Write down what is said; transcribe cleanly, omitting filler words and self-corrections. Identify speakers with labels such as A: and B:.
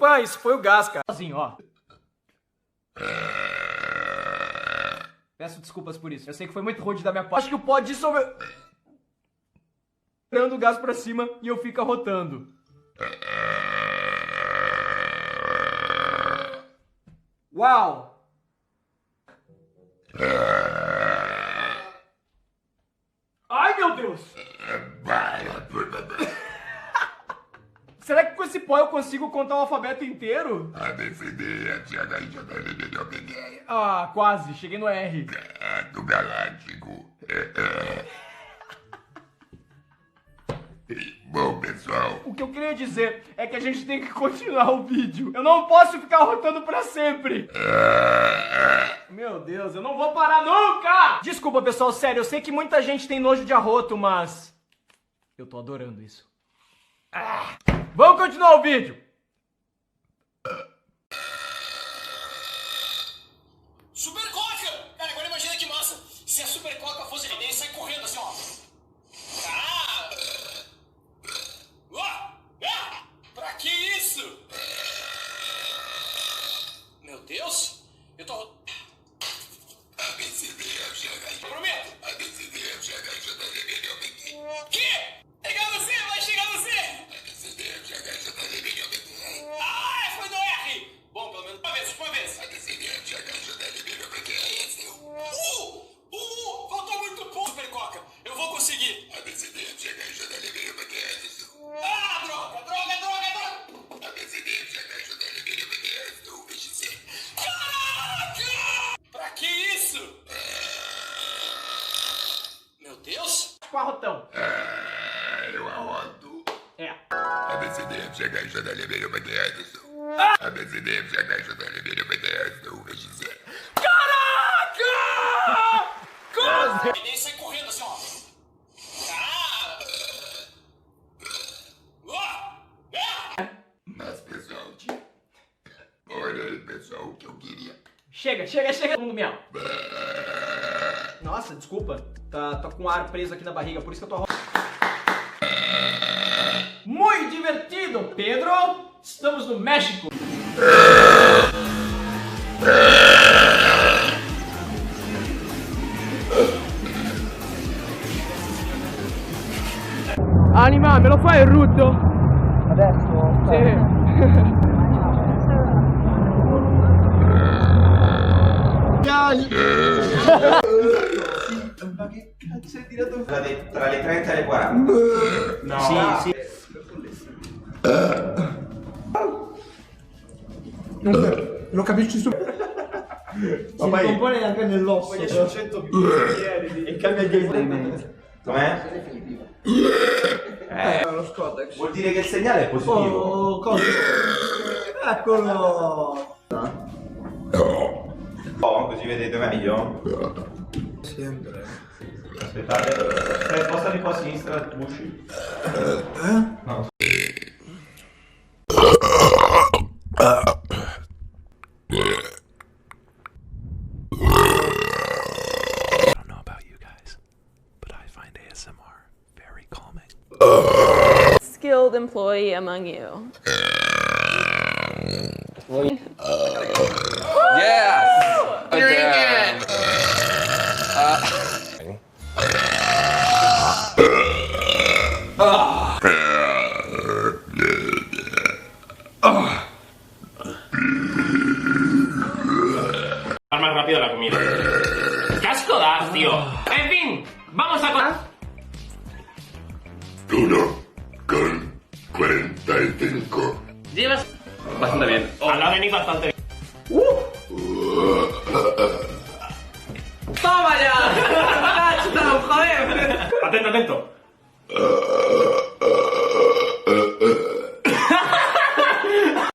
A: desculpa, isso foi o gás, cara. Sozinho, ó. Peço desculpas por isso. Eu sei que foi muito rude da minha parte. Acho que o pó dissolveu... Tirando o gás pra cima e eu fico arrotando. Uau! Ai, meu Deus! Será que com esse pó eu consigo contar o alfabeto inteiro?
B: A, B, C, D, E, F, G, H, I, J, K, L, M, N, O, P, Q, R.
A: Ah, quase. Cheguei no R.
B: Do Galáctico. Bom, pessoal.
A: O que eu queria dizer é que a gente tem que continuar o vídeo. Eu não posso ficar rotando pra sempre. Meu Deus, eu não vou parar nunca! Desculpa, pessoal, sério, eu sei que muita gente tem nojo de arroto, mas... eu tô adorando isso. Vamos continuar o vídeo!
C: Super Coca! Cara, agora imagina que massa. Se a Super Coca fosse ele sai correndo assim, ó. Pra que isso? Meu Deus! Eu tô...
B: A, B, C, D, F, G, H, I,
C: Prometo!
B: A, B, C, D, F, G, H, I, J, K, L, M, N, O, P, Q, R.
C: Que? Chegar no C! Vai chegar no C!
B: A, B, C, D, F, G, H, I, J, K, L, M, N, O, P, Q, R.
C: Ah, foi no R! Bom, pelo menos uma vez.
B: A, B, C, D, F, G, H, I, J, K, L, M, N, O, P, Q, R. Esse é o... Faltou muito pouco, Super Coca. Eu vou conseguir. A, B, C, D, F, G, H, I, J, K, L, M, N, O, P, Q, R. Esse é o...
C: Ah, droga!
B: A, B, C, D, F, G, H, I, J, K, L, M, N, O, P, Q, R. Esse é o VXC.
C: Caraca! Pra que isso? Meu Deus!
A: Com arrotão.
B: Eu arroto.
A: É.
B: A, B, C, D, F, G, H, I, J, K, L, M, N, O, P, Q, R. Esse é o... A, B, C, D, F, G, H, I, J, K, L, M, N, O, P, Q, R. Esse é o VXC.
A: Caraca! Quase!
C: E nem sai correndo assim, ó.
B: Mas, pessoal, olha aí, pessoal, o que eu queria.
A: Chega, todo mundo miau. Nossa, desculpa. Tá com ar preso aqui na barriga, por isso que eu tô Muito divertido, Pedro! Estamos no México! Anima, me lo fai ruto?
D: Adesso?
A: Sì.
D: Ma che cazzo hai tirato fuori? Tra le 30 e le 40? No.
A: Sì.
D: Non capisci su. Si compone anche nell'osso. Poi esce 100 bicchieri e cambia il gameplay. Com'è? Lo Scodex. Vuol dire che il segnale è positivo. Oh, cosa? Eccolo! Oh, così vedete meglio? Sempre. Aspettate. Spostami un po' a sinistra, usci. No.
E: Skilled employee among you.
F: Yes! Drink it!
C: Más rápido la comida. ¡Qué asco das, tío! En fin, vamos a...
B: 1:45.
C: Llevas bastante bien. Ojalá venís bastante bien. ¡Toma ya! ¡Touchdown, joder! Atento.